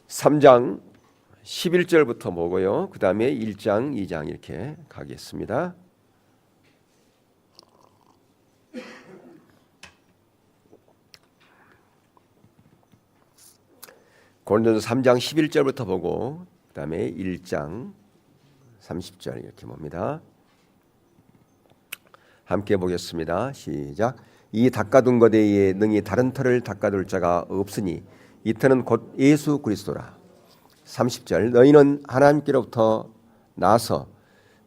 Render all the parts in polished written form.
3장 11절부터 보고요. 그 다음에 1장, 2장 이렇게 가겠습니다. 고린도서 3장 11절부터 보고 그 다음에 1장 30절 이렇게 봅니다. 함께 보겠습니다. 시작. 이 닦아둔 것에 의해 능히 다른 터를 닦아둘 자가 없으니 이 터는 곧 예수 그리스도라. 30절. 너희는 하나님께로부터 나서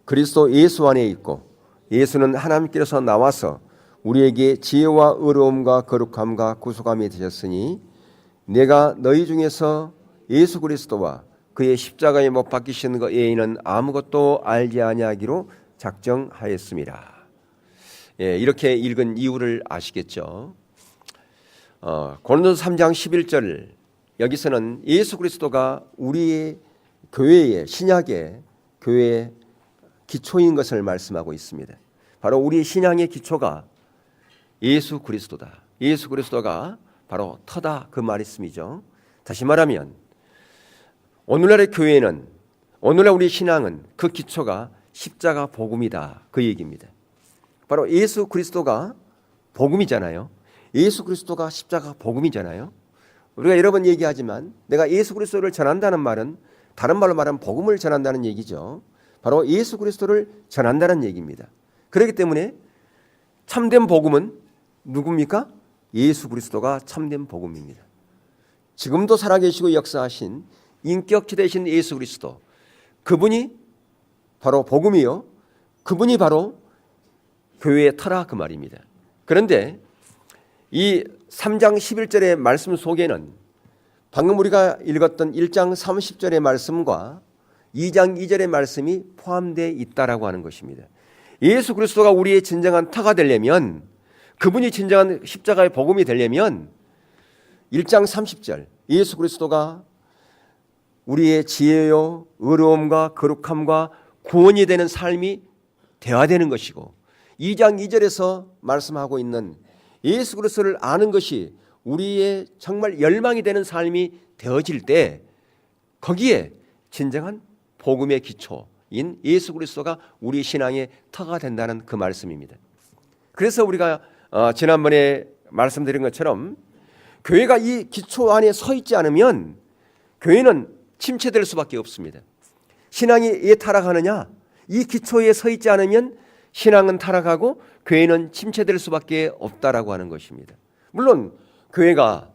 그리스도 예수 안에 있고 예수는 하나님께로서 나와서 우리에게 지혜와 의로움과 거룩함과 구속함이 되셨으니 내가 너희 중에서 예수 그리스도와 그의 십자가에 못 박히신 것 외에는 아무것도 알지 아니하기로 작정하였습니다. 이렇게 읽은 이유를 아시겠죠? 고린도서 3장 11절 여기서는 예수 그리스도가 우리의 교회의 신약의 교회의 기초인 것을 말씀하고 있습니다. 바로 우리의 신앙의 기초가 예수 그리스도다. 예수 그리스도가 바로 터다 그 말씀이죠. 다시 말하면 오늘날의 교회는 오늘날 우리 신앙은 그 기초가 십자가 복음이다 그 얘기입니다. 바로 예수 그리스도가 복음이잖아요. 예수 그리스도가 십자가 복음이잖아요. 우리가 여러 번 얘기하지만 내가 예수 그리스도를 전한다는 말은 다른 말로 말하면 복음을 전한다는 얘기죠. 바로 예수 그리스도를 전한다는 얘기입니다. 그렇기 때문에 참된 복음은 누굽니까? 예수 그리스도가 참된 복음입니다. 지금도 살아계시고 역사하신 인격체 되신 예수 그리스도, 그분이 바로 복음이요, 그분이 바로 교회의 터라 그 말입니다. 그런데 이 3장 11절의 말씀 속에는 방금 우리가 읽었던 1장 30절의 말씀과 2장 2절의 말씀이 포함되어 있다라고 하는 것입니다. 예수 그리스도가 우리의 진정한 터가 되려면, 그분이 진정한 십자가의 복음이 되려면 1장 30절 예수 그리스도가 우리의 지혜요 의로움과 거룩함과 구원이 되는 삶이 되어야 되는 것이고, 2장 2절에서 말씀하고 있는 예수 그리스도를 아는 것이 우리의 정말 열망이 되는 삶이 되어질 때 거기에 진정한 복음의 기초인 예수 그리스도가 우리 신앙의 터가 된다는 그 말씀입니다. 그래서 우리가 지난번에 말씀드린 것처럼 교회가 이 기초 안에 서 있지 않으면 교회는 침체될 수밖에 없습니다. 신앙이 왜 타락하느냐? 이 기초에 서 있지 않으면 신앙은 타락하고 교회는 침체될 수밖에 없다라고 하는 것입니다. 물론 교회가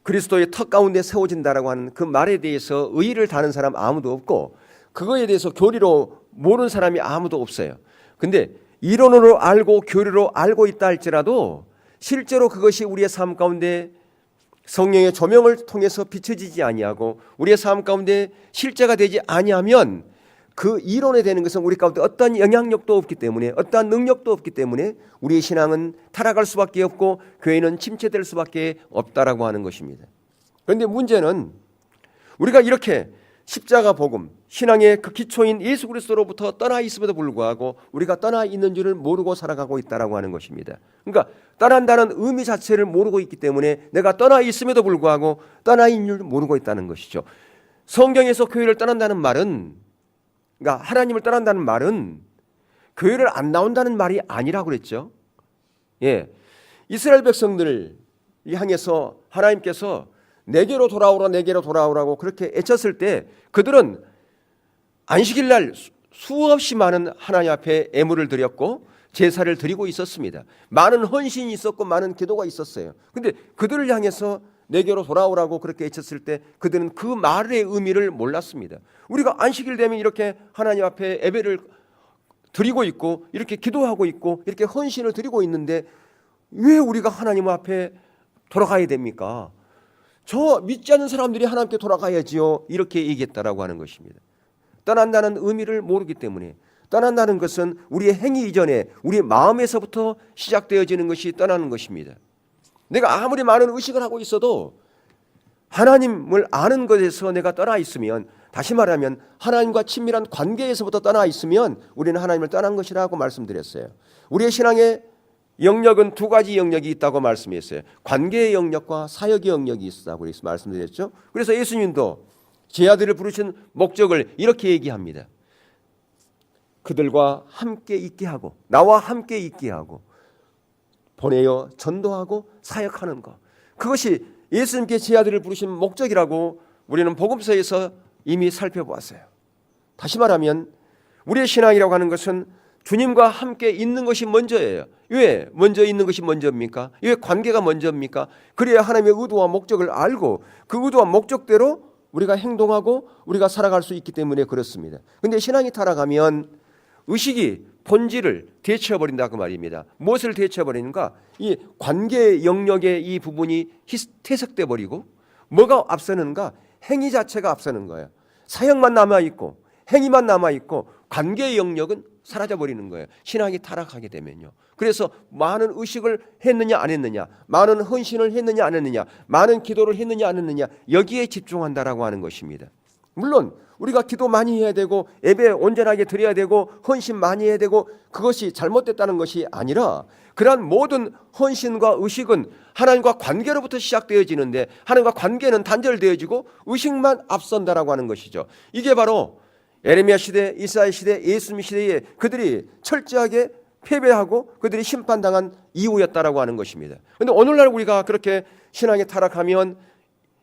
그리스도의 터 가운데 세워진다라고 하는 그 말에 대해서 의의를 다는 사람 아무도 없고 그거에 대해서 교리로 모르는 사람이 아무도 없어요. 근데 이론으로 알고 교리로 알고 있다 할지라도 실제로 그것이 우리의 삶 가운데 성령의 조명을 통해서 비춰지지 아니하고 우리의 삶 가운데 실제가 되지 아니하면 그 이론에 되는 것은 우리 가운데 어떠한 영향력도 없기 때문에 어떠한 능력도 없기 때문에 우리의 신앙은 타락할 수밖에 없고 교회는 침체될 수밖에 없다라고 하는 것입니다. 그런데 문제는 우리가 이렇게 십자가 복음, 신앙의 그 기초인 예수 그리스도로부터 떠나 있음에도 불구하고 우리가 떠나 있는 줄을 모르고 살아가고 있다라고 하는 것입니다. 그러니까 떠난다는 의미 자체를 모르고 있기 때문에 내가 떠나 있음에도 불구하고 떠나 있는 줄 모르고 있다는 것이죠. 성경에서 교회를 떠난다는 말은, 그러니까 하나님을 떠난다는 말은 교회를 안 나온다는 말이 아니라고 그랬죠. 이스라엘 백성들을 향해서 하나님께서 내게로 돌아오라 내게로 돌아오라고 그렇게 애쳤을 때 그들은 안식일 날 수없이 많은 하나님 앞에 애물을 드렸고 제사를 드리고 있었습니다. 많은 헌신이 있었고 많은 기도가 있었어요. 근데 그들을 향해서 내게로 돌아오라고 그렇게 외쳤을 때 그들은 그 말의 의미를 몰랐습니다. 우리가 안식일 되면 이렇게 하나님 앞에 예배를 드리고 있고 이렇게 기도하고 있고 이렇게 헌신을 드리고 있는데 왜 우리가 하나님 앞에 돌아가야 됩니까? 저 믿지 않는 사람들이 하나님께 돌아가야지요. 이렇게 얘기했다라고 하는 것입니다. 떠난다는 의미를 모르기 때문에, 떠난다는 것은 우리의 행위 이전에 우리의 마음에서부터 시작되어지는 것이 떠나는 것입니다. 내가 아무리 많은 의식을 하고 있어도 하나님을 아는 것에서 내가 떠나 있으면, 다시 말하면 하나님과 친밀한 관계에서부터 떠나 있으면 우리는 하나님을 떠난 것이라고 말씀드렸어요. 우리의 신앙의 영역은 두 가지 영역이 있다고 말씀했어요. 관계의 영역과 사역의 영역이 있다고 말씀드렸죠. 그래서 예수님도 제 아들을 부르신 목적을 이렇게 얘기합니다. 그들과 함께 있게 하고 나와 함께 있게 하고 보내어 전도하고 사역하는 것, 그것이 예수님께 제 아들을 부르신 목적이라고 우리는 복음서에서 이미 살펴보았어요. 다시 말하면 우리의 신앙이라고 하는 것은 주님과 함께 있는 것이 먼저예요. 왜 먼저 있는 것이 먼저입니까? 왜 관계가 먼저입니까? 그래야 하나님의 의도와 목적을 알고 그 의도와 목적대로 우리가 행동하고 우리가 살아갈 수 있기 때문에 그렇습니다. 그런데 신앙이 타락하면 의식이 본질을 대체해버린다 그 말입니다. 무엇을 대체해버리는가? 이 관계 영역의 이 부분이 퇴색돼 버리고 뭐가 앞서는가? 행위 자체가 앞서는 거예요. 사역만 남아있고 행위만 남아있고 관계의 영역은 사라져버리는 거예요. 신앙이 타락하게 되면요. 그래서 많은 의식을 했느냐 안 했느냐, 많은 헌신을 했느냐 안 했느냐, 많은 기도를 했느냐 안 했느냐, 여기에 집중한다라고 하는 것입니다. 물론 우리가 기도 많이 해야 되고 예배 온전하게 드려야 되고 헌신 많이 해야 되고 그것이 잘못됐다는 것이 아니라 그러한 모든 헌신과 의식은 하나님과 관계로부터 시작되어지는데 하나님과 관계는 단절되어지고 의식만 앞선다라고 하는 것이죠. 이게 바로 에레미야 시대, 이사야 시대, 예수님 시대에 그들이 철저하게 패배하고 그들이 심판당한 이후였다라고 하는 것입니다. 그런데 오늘날 우리가 그렇게 신앙에 타락하면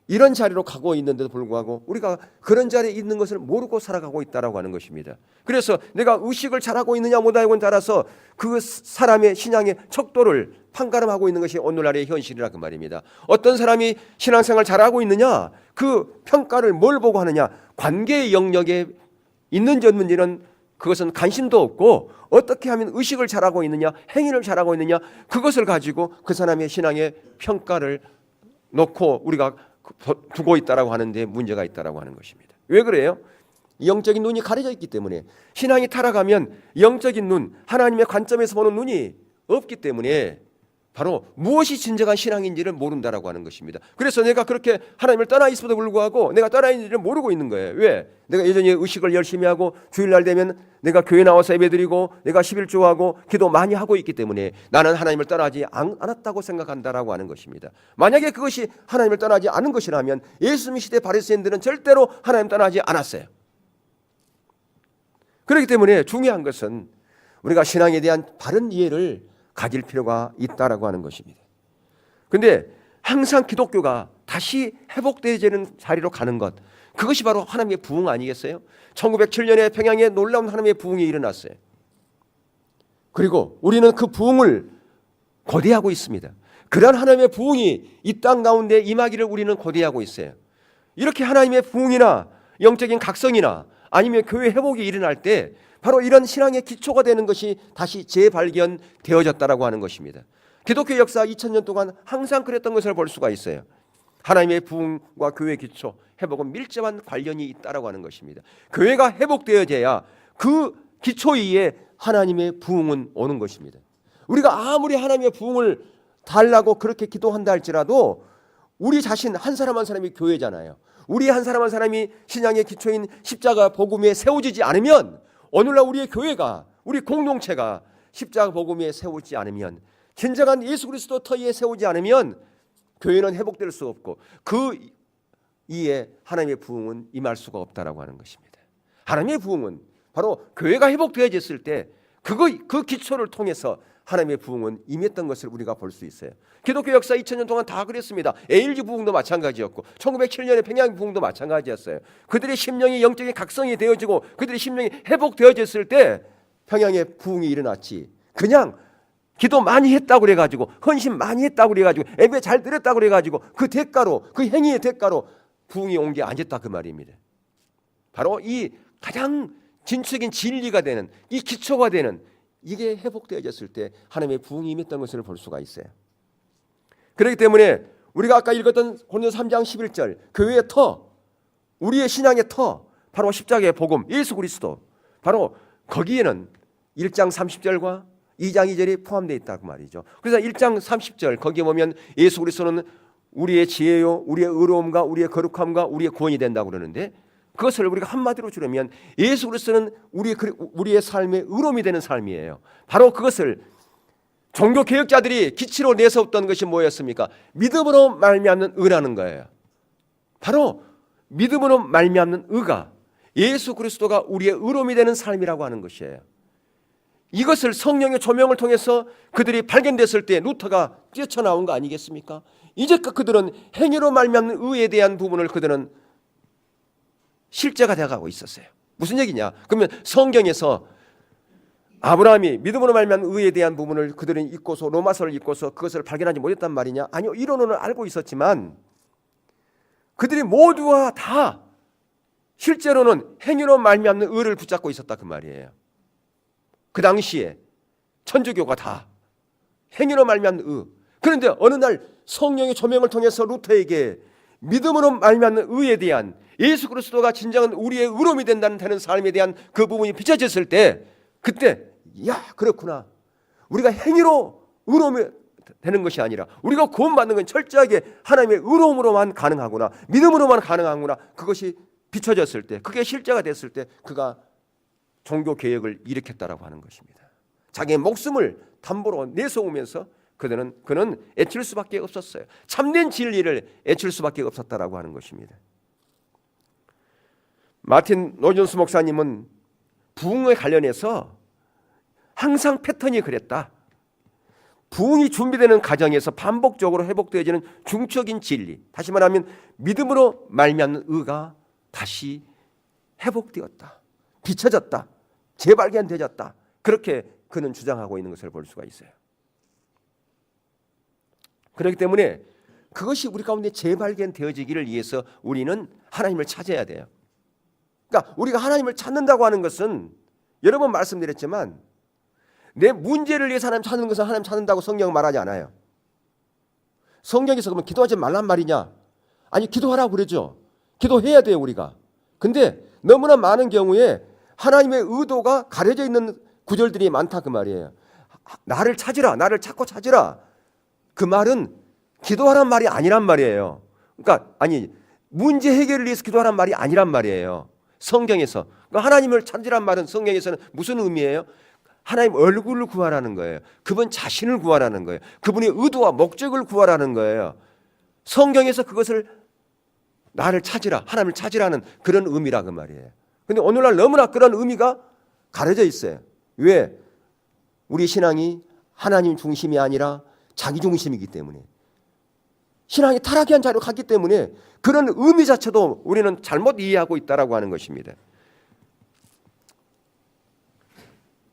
이런 자리로 가고 있는데도 불구하고 우리가 그런 자리에 있는 것을 모르고 살아가고 있다라고 하는 것입니다. 그래서 내가 의식을 잘하고 있느냐 못하고는 따라서 그 사람의 신앙의 척도를 판가름하고 있는 것이 오늘날의 현실이라 그 말입니다. 어떤 사람이 신앙생활 잘하고 있느냐, 그 평가를 뭘 보고 하느냐, 관계의 영역에 있는지 없는지는 그것은 관심도 없고 어떻게 하면 의식을 잘하고 있느냐, 행위를 잘하고 있느냐, 그것을 가지고 그 사람의 신앙의 평가를 놓고 우리가 두고 있다라고 하는데 문제가 있다라고 하는 것입니다. 왜 그래요? 영적인 눈이 가려져 있기 때문에. 신앙이 타락하면 영적인 눈, 하나님의 관점에서 보는 눈이 없기 때문에 바로 무엇이 진정한 신앙인지를 모른다라고 하는 것입니다. 그래서 내가 그렇게 하나님을 떠나 있음에도 불구하고 내가 떠나 있는지를 모르고 있는 거예요. 왜? 내가 여전히 의식을 열심히 하고 주일날 되면 내가 교회 나와서 예배드리고 내가 11조하고 기도 많이 하고 있기 때문에 나는 하나님을 떠나지 않았다고 생각한다라고 하는 것입니다. 만약에 그것이 하나님을 떠나지 않은 것이라면 예수님 시대 바리새인들은 절대로 하나님 떠나지 않았어요. 그렇기 때문에 중요한 것은 우리가 신앙에 대한 바른 이해를 가질 필요가 있다라고 하는 것입니다. 그런데 항상 기독교가 다시 회복되어지는 자리로 가는 것, 그것이 바로 하나님의 부흥 아니겠어요? 1907년에 평양에 놀라운 하나님의 부흥이 일어났어요. 그리고 우리는 그 부흥을 고대하고 있습니다. 그러한 하나님의 부흥이 이 땅 가운데 임하기를 우리는 고대하고 있어요. 이렇게 하나님의 부흥이나 영적인 각성이나 아니면 교회 회복이 일어날 때 바로 이런 신앙의 기초가 되는 것이 다시 재발견되어졌다라고 하는 것입니다. 기독교 역사 2000년 동안 항상 그랬던 것을 볼 수가 있어요. 하나님의 부흥과 교회 기초, 회복은 밀접한 관련이 있다라고 하는 것입니다. 교회가 회복되어져야 그 기초 위에 하나님의 부흥은 오는 것입니다. 우리가 아무리 하나님의 부흥을 달라고 그렇게 기도한다 할지라도 우리 자신 한 사람 한 사람이 교회잖아요. 우리 한 사람 한 사람이 신앙의 기초인 십자가 복음에 세워지지 않으면, 오늘날 우리의 교회가, 우리 공동체가 십자가 복음에 세우지 않으면, 진정한 예수 그리스도 터위에 세우지 않으면 교회는 회복될 수 없고 그 이에 하나님의 부흥은 임할 수가 없다라고 하는 것입니다. 하나님의 부흥은 바로 교회가 회복되어졌을 때 그 기초를 통해서 하나님의 부흥은 임했던 것을 우리가 볼 수 있어요. 기독교 역사 2000년 동안 다 그랬습니다. 에일즈 부흥도 마찬가지였고 1907년의 평양 부흥도 마찬가지였어요. 그들의 심령이 영적인 각성이 되어지고 그들의 심령이 회복되어졌을 때 평양의 부흥이 일어났지, 그냥 기도 많이 했다고 그래가지고 헌신 많이 했다고 그래가지고 예배 잘 드렸다고 그래가지고 그 대가로, 그 행위의 대가로 부흥이 온 게 아니었다 그 말입니다. 바로 이 가장 진취적인 진리가 되는, 이 기초가 되는 이게 회복되어졌을 때 하나님의 부흥이 임했던 것을 볼 수가 있어요. 그렇기 때문에 우리가 아까 읽었던 고린도서 3장 11절 교회의 터, 우리의 신앙의 터, 바로 십자가의 복음 예수 그리스도, 바로 거기에는 1장 30절과 2장 2절이 포함되어 있다고 말이죠. 그래서 1장 30절 거기에 보면 예수 그리스도는 우리의 지혜요, 우리의 의로움과 우리의 거룩함과 우리의 구원이 된다고 그러는데, 그것을 우리가 한마디로 줄이면 예수 그리스도는 우리의 삶의 의로움이 되는 삶이에요. 바로 그것을 종교 개혁자들이 기치로 내세웠던 것이 뭐였습니까? 믿음으로 말미암는 의라는 거예요. 바로 믿음으로 말미암는 의가 예수 그리스도가 우리의 의로움이 되는 삶이라고 하는 것이에요. 이것을 성령의 조명을 통해서 그들이 발견됐을 때 루터가 뛰쳐나온 거 아니겠습니까? 이제껏 그들은 행위로 말미암는 의에 대한 부분을 그들은 실제가 되어가고 있었어요. 무슨 얘기냐? 그러면 성경에서 아브라함이 믿음으로 말미암는 의에 대한 부분을 그들은 읽고서 로마서를 읽고서 그것을 발견하지 못했단 말이냐? 아니요, 이론은 알고 있었지만 그들이 모두가 다 실제로는 행위로 말미암는 의를 붙잡고 있었다 그 말이에요. 그 당시에 천주교가 다 행위로 말미암는 의. 그런데 어느 날 성령의 조명을 통해서 루터에게 믿음으로 말미암는 의에 대한 예수 그리스도가 진정한 우리의 의로움이 된다는 삶에 대한 그 부분이 비춰졌을 때 그때 야 그렇구나. 우리가 행위로 의로움이 되는 것이 아니라 우리가 구원받는 건 철저하게 하나님의 의로움으로만 가능하구나. 믿음으로만 가능하구나. 그것이 비춰졌을 때 그게 실제가 됐을 때 그가 종교 개혁을 일으켰다라고 하는 것입니다. 자기의 목숨을 담보로 내세우면서 그는 애칠 수밖에 없었어요. 참된 진리를 애칠 수밖에 없었다라고 하는 것입니다. 마틴 노준수 목사님은 부흥에 관련해서 항상 패턴이 그랬다. 부흥이 준비되는 과정에서 반복적으로 회복되어지는 중적인 진리, 다시 말하면 믿음으로 말미암는 의가 다시 회복되었다, 비춰졌다, 재발견되었다. 그렇게 그는 주장하고 있는 것을 볼 수가 있어요. 그렇기 때문에 그것이 우리 가운데 재발견되어지기를 위해서 우리는 하나님을 찾아야 돼요. 그러니까 우리가 하나님을 찾는다고 하는 것은 여러 번 말씀드렸지만 내 문제를 위해서 하나님 찾는 것은 하나님 찾는다고 성경은 말하지 않아요. 성경에서 그러면 기도하지 말란 말이냐? 아니, 기도하라고 그러죠. 기도해야 돼요, 우리가. 근데 너무나 많은 경우에 하나님의 의도가 가려져 있는 구절들이 많다 그 말이에요. 나를 찾으라, 나를 찾고 찾으라. 그 말은 기도하란 말이 아니란 말이에요. 그러니까 아니 문제 해결을 위해서 기도하란 말이 아니란 말이에요. 성경에서. 그러니까 하나님을 찾으란 말은 성경에서는 무슨 의미예요? 하나님 얼굴을 구하라는 거예요. 그분 자신을 구하라는 거예요. 그분의 의도와 목적을 구하라는 거예요. 성경에서 그것을 나를 찾으라, 하나님을 찾으라는 그런 의미라 그 말이에요. 근데 오늘날 너무나 그런 의미가 가려져 있어요. 왜? 우리 신앙이 하나님 중심이 아니라 자기 중심이기 때문에, 신앙이 타락한 자리로 갔기 때문에 그런 의미 자체도 우리는 잘못 이해하고 있다라고 하는 것입니다.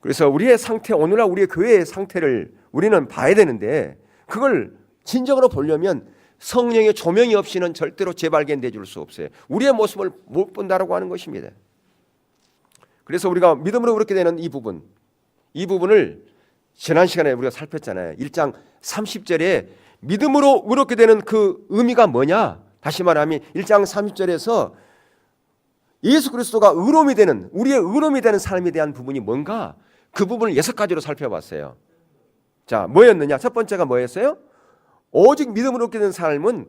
그래서 우리의 상태, 오늘날 우리의 교회의 상태를 우리는 봐야 되는데 그걸 진정으로 보려면 성령의 조명이 없이는 절대로 재발견돼 줄 수 없어요. 우리의 모습을 못 본다라고 하는 것입니다. 그래서 우리가 믿음으로 그렇게 되는 이 부분을 지난 시간에 우리가 살폈잖아요. 1장 30절에 믿음으로 그렇게 되는 그 의미가 뭐냐? 다시 말하면 1장 30절에서 예수 그리스도가 의로움이 되는, 우리의 의로움이 되는 삶에 대한 부분이 뭔가, 그 부분을 6가지로 살펴봤어요. 자, 뭐였느냐? 첫 번째가 뭐였어요? 오직 믿음으로 얻게 된 삶은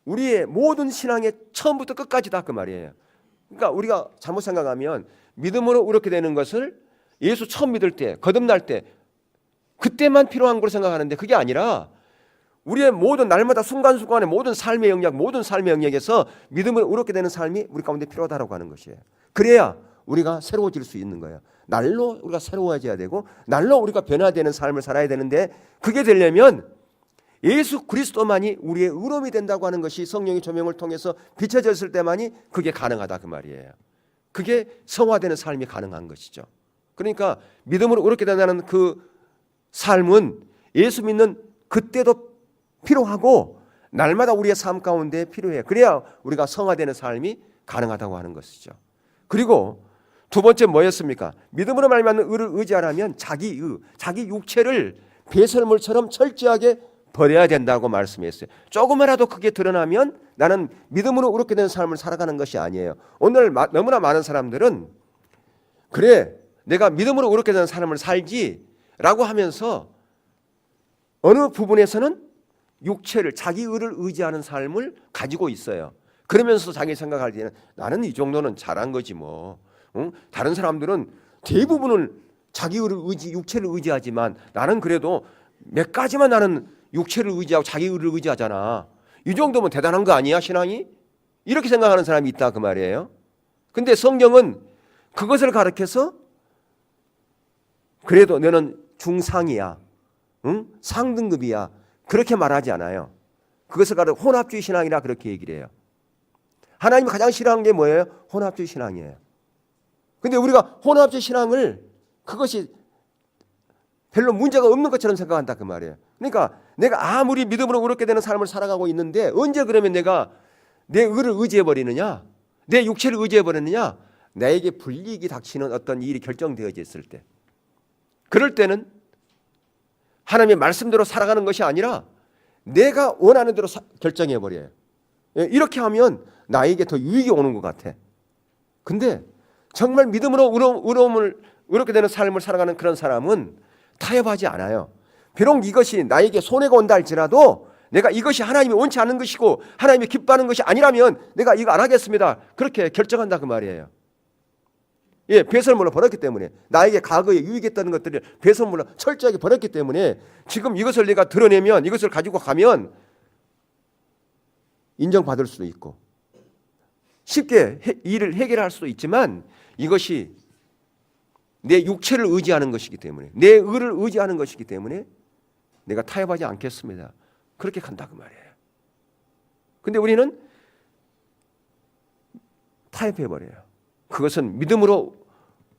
우리의 모든 신앙의 처음부터 끝까지다 그 말이에요. 그러니까 우리가 잘못 생각하면 믿음으로 이렇게 되는 것을 예수 처음 믿을 때, 거듭날 때 그때만 필요한 걸 생각하는데 그게 아니라 우리의 모든 날마다 순간순간의 모든 삶의 영역에서 믿음으로 이렇게 되는 삶이 우리 가운데 필요하다고 하는 것이에요. 그래야 우리가 새로워질 수 있는 거예요. 날로 우리가 새로워져야 되고 날로 우리가 변화되는 삶을 살아야 되는데, 그게 되려면 예수 그리스도만이 우리의 의로움이 된다고 하는 것이 성령의 조명을 통해서 비춰졌을 때만이 그게 가능하다 그 말이에요. 그게 성화되는 삶이 가능한 것이죠. 그러니까 믿음으로 그렇게 된다는 그 삶은 예수 믿는 그때도 필요하고 날마다 우리의 삶 가운데 필요해요. 그래야 우리가 성화되는 삶이 가능하다고 하는 것이죠. 그리고 두 번째 뭐였습니까? 믿음으로 말미암는 의를 의지하라면 자기 육체를 배설물처럼 철저하게 버려야 된다고 말씀했어요. 조금이라도 그게 드러나면 나는 믿음으로 그렇게 된 삶을 살아가는 것이 아니에요. 오늘 너무나 많은 사람들은 그래 내가 믿음으로 그렇게 된 삶을 살지라고 하면서 어느 부분에서는 육체를, 자기 의를 의지하는 삶을 가지고 있어요. 그러면서 자기 생각할 때는 나는 이 정도는 잘한 거지 뭐. 응? 다른 사람들은 대부분을 자기 의를 육체를 의지하지만 나는 그래도 몇 가지만 나는 육체를 의지하고 자기 의를 의지하잖아. 이 정도면 대단한 거 아니야, 신앙이? 이렇게 생각하는 사람이 있다 그 말이에요. 근데 성경은 그것을 가르쳐서 그래도 너는 중상이야, 응? 상등급이야, 그렇게 말하지 않아요. 그것을 가르쳐 혼합주의 신앙이라 그렇게 얘기를 해요. 하나님이 가장 싫어하는 게 뭐예요? 혼합주의 신앙이에요. 근데 우리가 혼합주의 신앙을 그것이 별로 문제가 없는 것처럼 생각한다 그 말이에요. 그러니까 내가 아무리 믿음으로 의롭게 되는 삶을 살아가고 있는데 언제 그러면 내가 내 의를 의지해 버리느냐, 내 육체를 의지해 버리느냐, 나에게 불이익이 닥치는 어떤 일이 결정되어져 있을 때, 그럴 때는 하나님의 말씀대로 살아가는 것이 아니라 내가 원하는 대로 결정해 버려요. 이렇게 하면 나에게 더 유익이 오는 것 같아. 근데 정말 믿음으로 의롭게 되는 삶을 살아가는 그런 사람은 타협하지 않아요. 비록 이것이 나에게 손해가 온다 할지라도 내가 이것이 하나님이 원치 않는 것이고 하나님이 기뻐하는 것이 아니라면 내가 이거 안 하겠습니다, 그렇게 결정한다 그 말이에요. 예, 배설물로 버렸기 때문에, 나에게 과거에 유익했던 것들을 배설물로 철저하게 버렸기 때문에 지금 이것을 내가 드러내면, 이것을 가지고 가면 인정받을 수도 있고 쉽게 일을 해결할 수도 있지만, 이것이 내 육체를 의지하는 것이기 때문에, 내 의를 의지하는 것이기 때문에 내가 타협하지 않겠습니다, 그렇게 간다 그 말이에요. 근데 우리는 타협해버려요. 그것은 믿음으로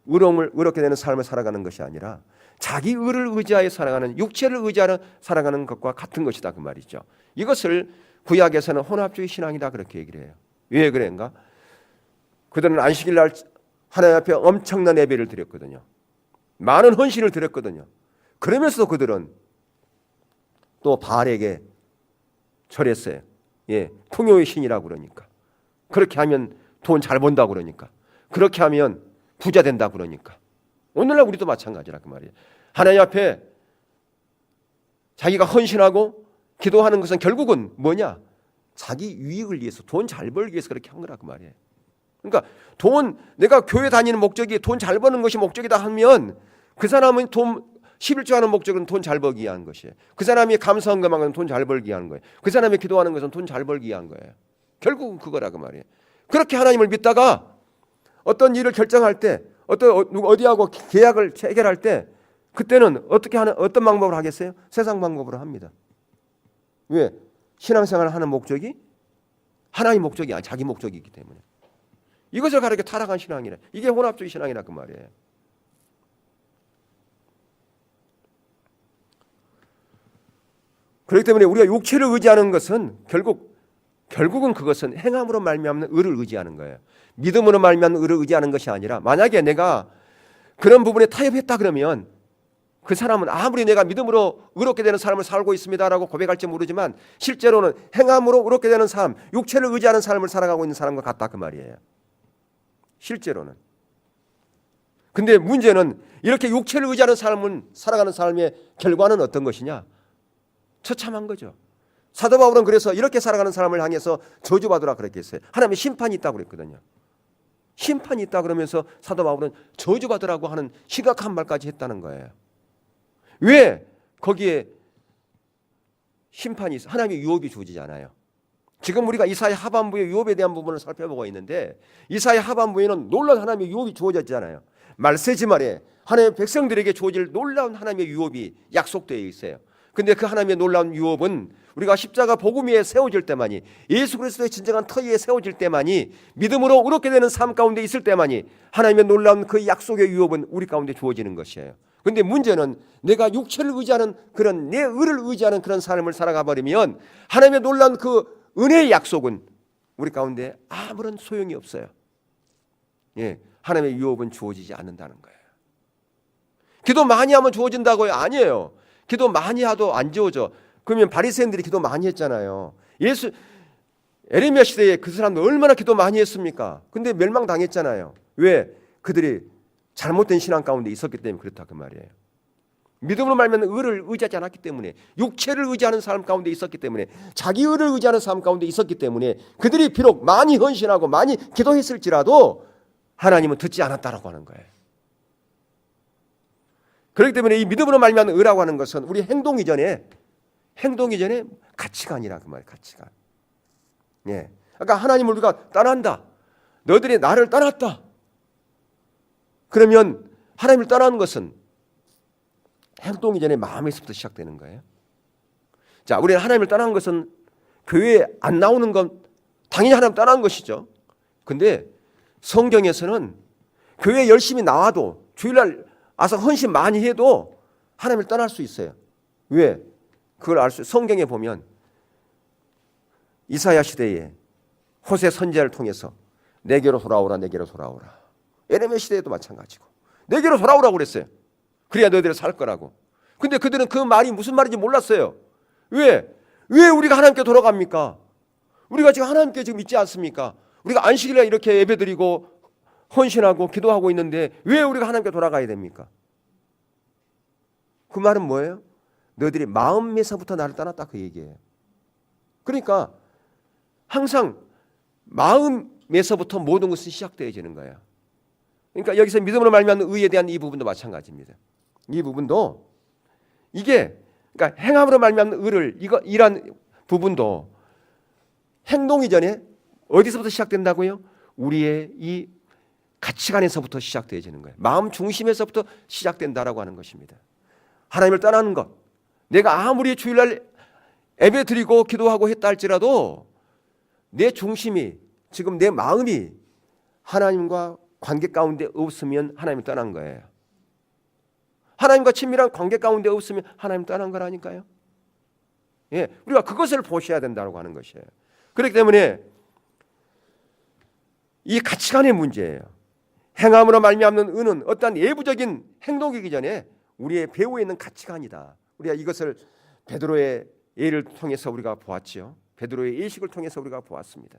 의롭게 되는 삶을 살아가는 것이 아니라 자기 의를 의지하여 살아가는, 육체를 의지하여 살아가는 것과 같은 것이다 그 말이죠. 이것을 구약에서는 혼합주의 신앙이다 그렇게 얘기를 해요. 왜 그런가? 그들은 안식일 날 하나님 앞에 엄청난 예배를 드렸거든요. 많은 헌신을 드렸거든요. 그러면서도 그들은 또 바알에게 절했어요. 예, 풍요의 신이라고 그러니까. 그렇게 하면 돈 잘 번다고 그러니까. 그렇게 하면 부자 된다고 그러니까. 오늘날 우리도 마찬가지라 그 말이에요. 하나님 앞에 자기가 헌신하고 기도하는 것은 결국은 뭐냐? 자기 유익을 위해서, 돈 잘 벌기 위해서 그렇게 한 거라 그 말이에요. 그러니까 내가 교회 다니는 목적이 돈 잘 버는 것이 목적이다 하면 그 사람은 11조 하는 목적은 돈 잘 벌기 위한 것이에요. 그 사람이 감사헌금하는 것은 돈 잘 벌기 위한 거예요. 그 사람이 기도하는 것은 돈 잘 벌기 위한 거예요. 결국은 그거라 그 말이에요. 그렇게 하나님을 믿다가 어떤 일을 결정할 때, 어디하고 계약을 체결할 때, 그때는 어떤 방법으로 하겠어요? 세상 방법으로 합니다. 왜? 신앙생활을 하는 목적이 하나님 목적이 아니라 자기 목적이기 때문에. 이것을 가르쳐 타락한 신앙이래. 이게 혼합주의 신앙이라 그 말이에요. 그렇기 때문에 우리가 육체를 의지하는 것은 결국은 그것은 행함으로 말미암는 의를 의지하는 거예요. 믿음으로 말미암는 의를 의지하는 것이 아니라, 만약에 내가 그런 부분에 타협했다 그러면 그 사람은 아무리 내가 믿음으로 의롭게 되는 삶을 살고 있습니다라고 고백할지 모르지만 실제로는 행함으로 의롭게 되는 삶, 육체를 의지하는 삶을 살아가고 있는 사람과 같다 그 말이에요. 실제로는. 근데 문제는 이렇게 육체를 의지하는 삶을 살아가는 삶의 결과는 어떤 것이냐? 처참한 거죠. 사도 바울은 그래서 이렇게 살아가는 사람을 향해서 저주받으라 그랬게 했어요. 하나님의 심판이 있다고 그랬거든요. 심판이 있다 그러면서 사도 바울은 저주받으라고 하는 심각한 말까지 했다는 거예요. 왜? 거기에 심판이 있어. 하나님의 유업이 주어지잖아요. 지금 우리가 이사야 하반부의 유업에 대한 부분을 살펴보고 있는데, 이사야 하반부에는 놀라운 하나님의 유업이 주어졌잖아요. 말세지 말에 하나님의 백성들에게 주어질 놀라운 하나님의 유업이 약속되어 있어요. 근데 그 하나님의 놀라운 유업은 우리가 십자가 복음 위에 세워질 때만이, 예수 그리스도의 진정한 터 위에 세워질 때만이, 믿음으로 의롭게 되는 삶 가운데 있을 때만이 하나님의 놀라운 그 약속의 유업은 우리 가운데 주어지는 것이에요. 근데 문제는 내가 육체를 의지하는, 그런 내 의를 의지하는 그런 삶을 살아가 버리면 하나님의 놀라운 그 은혜의 약속은 우리 가운데 아무런 소용이 없어요. 예, 하나님의 유업은 주어지지 않는다는 거예요. 기도 많이 하면 주어진다고요? 아니에요. 기도 많이 해도 안 주어져. 그러면 바리새인들이 기도 많이 했잖아요. 에레미야 시대에 그 사람들 얼마나 기도 많이 했습니까? 근데 멸망당했잖아요. 왜? 그들이 잘못된 신앙 가운데 있었기 때문에 그렇다 그 말이에요. 믿음으로 말면 의를 의지하지 않았기 때문에, 육체를 의지하는 삶 가운데 있었기 때문에, 자기 의를 의지하는 삶 가운데 있었기 때문에 그들이 비록 많이 헌신하고 많이 기도했을지라도 하나님은 듣지 않았다라고 하는 거예요. 그렇기 때문에 이 믿음으로 말미암는 의라고 하는 것은 우리 행동 이전에 가치관이라 그 말이에요. 가치관. 예. 아까 하나님을 우리가 떠난다. 너들이 나를 떠났다. 그러면 하나님을 떠나는 것은 행동 이전에 마음에서부터 시작되는 거예요. 자, 우리는 하나님을 떠나는 것은 교회에 안 나오는 건 당연히 하나님 떠나는 것이죠. 근데 성경에서는 교회에 열심히 나와도 주일날 와서 헌신 많이 해도 하나님을 떠날 수 있어요. 왜? 그걸 알 수 성경에 보면 이사야 시대에 호세 선지자를 통해서 내게로 돌아오라, 내게로 돌아오라. 예레미야 시대에도 마찬가지고 내게로 돌아오라고 그랬어요. 그래야 너희들이 살 거라고. 근데 그들은 그 말이 무슨 말인지 몰랐어요. 왜 우리가 하나님께 돌아갑니까? 우리가 지금 하나님께 지금 있지 않습니까? 우리가 안식일에 이렇게 예배드리고 헌신하고 기도하고 있는데 왜 우리가 하나님께 돌아가야 됩니까? 그 말은 뭐예요? 너희들이 마음에서부터 나를 떠났다 그 얘기예요. 그러니까 항상 마음에서부터 모든 것이 시작되어지는 거예요. 그러니까 여기서 믿음으로 말미암는 의에 대한 이 부분도 마찬가지입니다. 이 부분도 이게 그러니까 행함으로 말미암는 의를 이란 부분도 행동 이전에 어디서부터 시작된다고요? 우리의 이 가치관에서부터 시작되어지는 거예요. 마음 중심에서부터 시작된다라고 하는 것입니다. 하나님을 떠나는 것. 내가 아무리 주일날 예배 드리고 기도하고 했다 할지라도 내 중심이 지금 내 마음이 하나님과 관계 가운데 없으면 하나님을 떠난 거예요. 하나님과 친밀한 관계 가운데 없으면 하나님 떠난 거라니까요. 예, 우리가 그것을 보셔야 된다고 하는 것이에요. 그렇기 때문에 이 가치관의 문제예요. 행함으로 말미암는 의는 어떠한 내부적인 행동이기 전에 우리의 배후에 있는 가치관이다. 우리가 이것을 베드로의 예를 통해서 우리가 보았지요. 베드로의 예식을 통해서 우리가 보았습니다.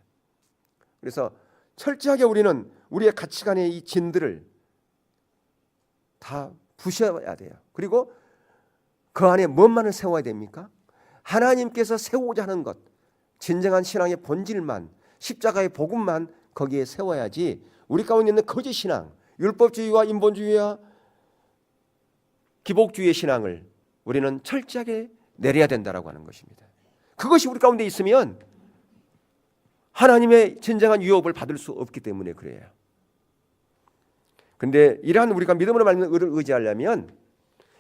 그래서 철저하게 우리는 우리의 가치관의 이 진들을 다 부셔야 돼요. 그리고 그 안에 뭔만을 세워야 됩니까? 하나님께서 세우고자 하는 것, 진정한 신앙의 본질만, 십자가의 복음만 거기에 세워야지 우리 가운데 있는 거짓 신앙, 율법주의와 인본주의와 기복주의의 신앙을 우리는 철저하게 내려야 된다라고 하는 것입니다. 그것이 우리 가운데 있으면 하나님의 진정한 유업을 받을 수 없기 때문에 그래요. 근데 이러한 우리가 믿음으로 말미암는 의를 의지하려면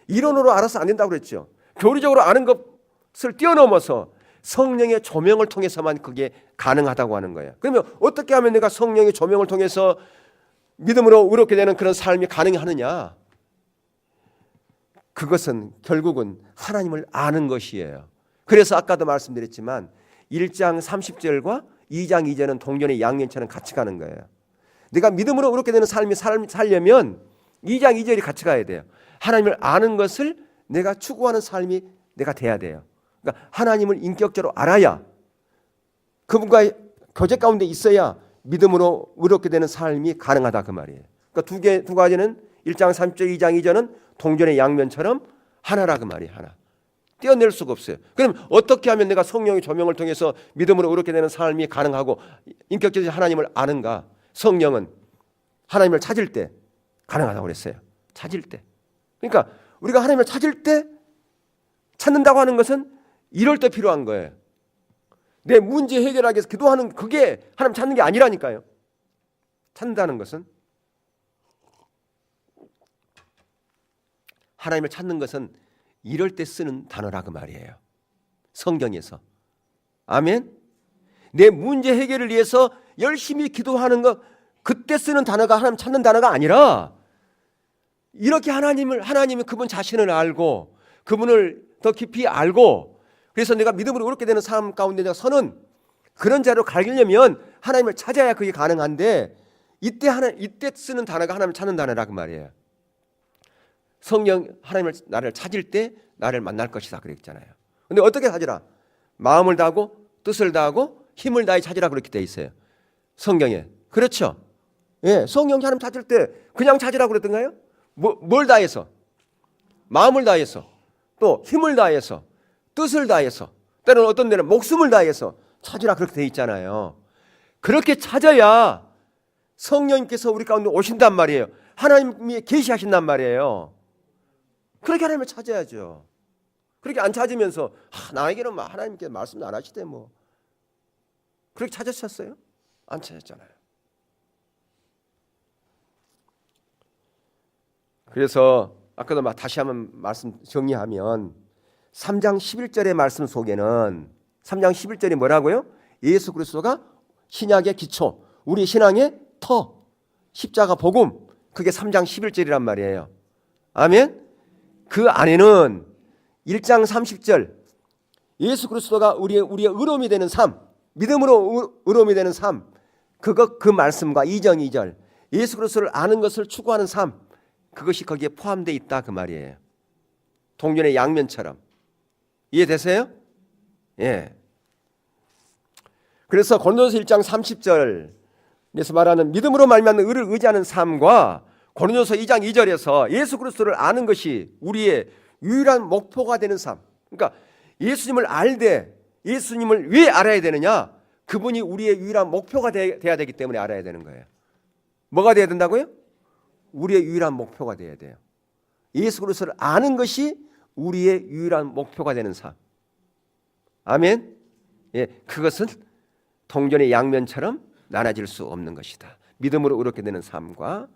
이론으로 알아서 안 된다고 그랬죠. 교리적으로 아는 것을 뛰어넘어서 성령의 조명을 통해서만 그게 가능하다고 하는 거예요. 그러면 어떻게 하면 내가 성령의 조명을 통해서 믿음으로 의롭게 되는 그런 삶이 가능하느냐? 그것은 결국은 하나님을 아는 것이에요. 그래서 아까도 말씀드렸지만 1장 30절과 2장 2절은 동전의 양면처럼 같이 가는 거예요. 내가 믿음으로 의롭게 되는 삶이 살려면 2장 2절이 같이 가야 돼요. 하나님을 아는 것을 내가 추구하는 삶이 내가 돼야 돼요. 그러니까 하나님을 인격적으로 알아야 그분과의 교제 가운데 있어야 믿음으로 의롭게 되는 삶이 가능하다 그 말이에요. 그러니까 두 가지는 1장 30절, 2장 2절은 동전의 양면처럼 하나라 그 말이에요. 하나. 떼어낼 수가 없어요. 그럼 어떻게 하면 내가 성령의 조명을 통해서 믿음으로 의롭게 되는 삶이 가능하고 인격적으로 하나님을 아는가? 성령은 하나님을 찾을 때 가능하다고 그랬어요. 찾을 때. 그러니까 우리가 하나님을 찾을 때 찾는다고 하는 것은 이럴 때 필요한 거예요. 내 문제 해결하기 위해서 기도하는 그게 하나님 찾는 게 아니라니까요. 찾는다는 것은 하나님을 찾는 것은 이럴 때 쓰는 단어라 그 말이에요. 성경에서. 아멘. 내 문제 해결을 위해서 열심히 기도하는 것 그때 쓰는 단어가 하나님 찾는 단어가 아니라 이렇게 하나님이 그분 자신을 알고 그분을 더 깊이 알고 그래서 내가 믿음으로 의롭게 되는 삶 가운데 내가 서는 그런 자로 가려면 하나님을 찾아야 그게 가능한데 이때 쓰는 단어가 하나님을 찾는 단어라 그 말이에요. 성령 하나님을 나를 찾을 때 나를 만날 것이다 그랬잖아요. 근데 어떻게 찾으라? 마음을 다하고 뜻을 다하고 힘을 다해 찾으라 그렇게 돼 있어요. 성경에. 그렇죠? 예, 성령 하나님 찾을 때 그냥 찾으라 그랬던가요? 뭘 다해서? 마음을 다해서 또 힘을 다해서 뜻을 다해서 때로는 어떤 데는 목숨을 다해서 찾으라 그렇게 돼 있잖아요. 그렇게 찾아야 성령님께서 우리 가운데 오신단 말이에요. 하나님이 계시하신단 말이에요. 그렇게 하나님을 찾아야죠. 그렇게 안 찾으면서 나에게는 하나님께 말씀도 안 하시대 뭐. 그렇게 찾으셨어요? 안 찾았잖아요. 그래서 아까도 다시 한번 말씀 정리하면 3장 11절의 말씀 속에는 3장 11절이 뭐라고요? 예수 그리스도가 신약의 기초, 우리 신앙의 터, 십자가 복음, 그게 3장 11절이란 말이에요. 아멘. 그 안에는 1장 30절 예수 그리스도가 우리의 의로움이 되는 삶, 믿음으로 의로움이 되는 삶, 그 말씀과 2장 2절 예수 그리스도를 아는 것을 추구하는 삶, 그것이 거기에 포함되어 있다 그 말이에요. 동전의 양면처럼. 이해되세요? 예. 그래서 고린도서 1장 30절에서 말하는 믿음으로 말미암는 의를 의지하는 삶과 고린도서 2장 2절에서 예수 그리스도를 아는 것이 우리의 유일한 목표가 되는 삶. 그러니까 예수님을 알되 예수님을 왜 알아야 되느냐? 그분이 우리의 유일한 목표가 돼야 되기 때문에 알아야 되는 거예요. 뭐가 돼야 된다고요? 우리의 유일한 목표가 돼야 돼요. 예수 그리스도를 아는 것이 우리의 유일한 목표가 되는 삶. 아멘. 예, 그것은 동전의 양면처럼 나눠질 수 없는 것이다. 믿음으로 의롭게 되는 삶과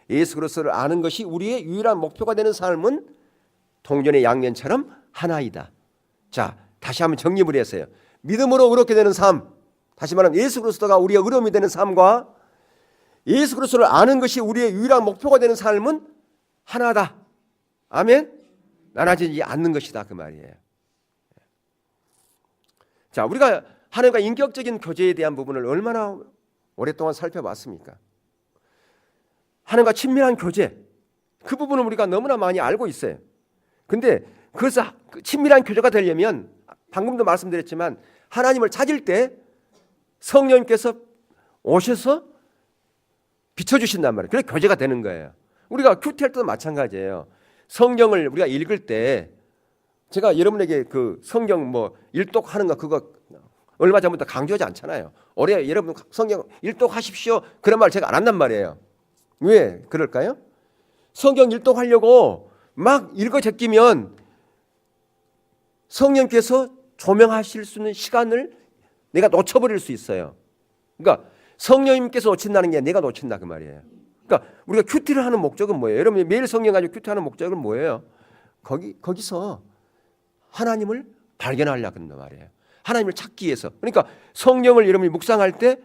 예수 그리스도를 아는 것이 우리의 유일한 목표가 되는 삶은 동전의 양면처럼 하나이다. 자, 다시 한번 정립을 했어요. 믿음으로 의롭게 되는 삶, 다시 말하면 예수 그리스도가 우리의 의로움이 되는 삶과 예수 그리스도를 아는 것이 우리의 유일한 목표가 되는 삶은 하나다. 아멘. 나눠지지 않는 것이다 그 말이에요. 자, 우리가 하나님과 인격적인 교제에 대한 부분을 얼마나 오랫동안 살펴봤습니까? 하나님과 친밀한 교제, 그 부분을 우리가 너무나 많이 알고 있어요. 근데 그래서 친밀한 교제가 되려면 방금도 말씀드렸지만 하나님을 찾을 때 성령님께서 오셔서 비춰주신단 말이에요. 그래서 교제가 되는 거예요. 우리가 큐티할 때도 마찬가지예요. 성경을 우리가 읽을 때 제가 여러분에게 그 성경 일독하는 거 그거 얼마 전부터 강조하지 않잖아요. 올해 여러분 성경 일독하십시오. 그런 말 제가 안 한단 말이에요. 왜 그럴까요? 성경 일독하려고 막 읽어 제끼면 성령께서 조명하실 수 있는 시간을 내가 놓쳐버릴 수 있어요. 그러니까 성령님께서 놓친다는 게 내가 놓친다 그 말이에요. 그러니까 우리가 큐티를 하는 목적은 뭐예요? 여러분 매일 성경 가지고 큐티하는 목적은 뭐예요? 거기서 하나님을 발견하려고 한단 말이에요. 하나님을 찾기 위해서. 그러니까 성령을 여러분이 묵상할 때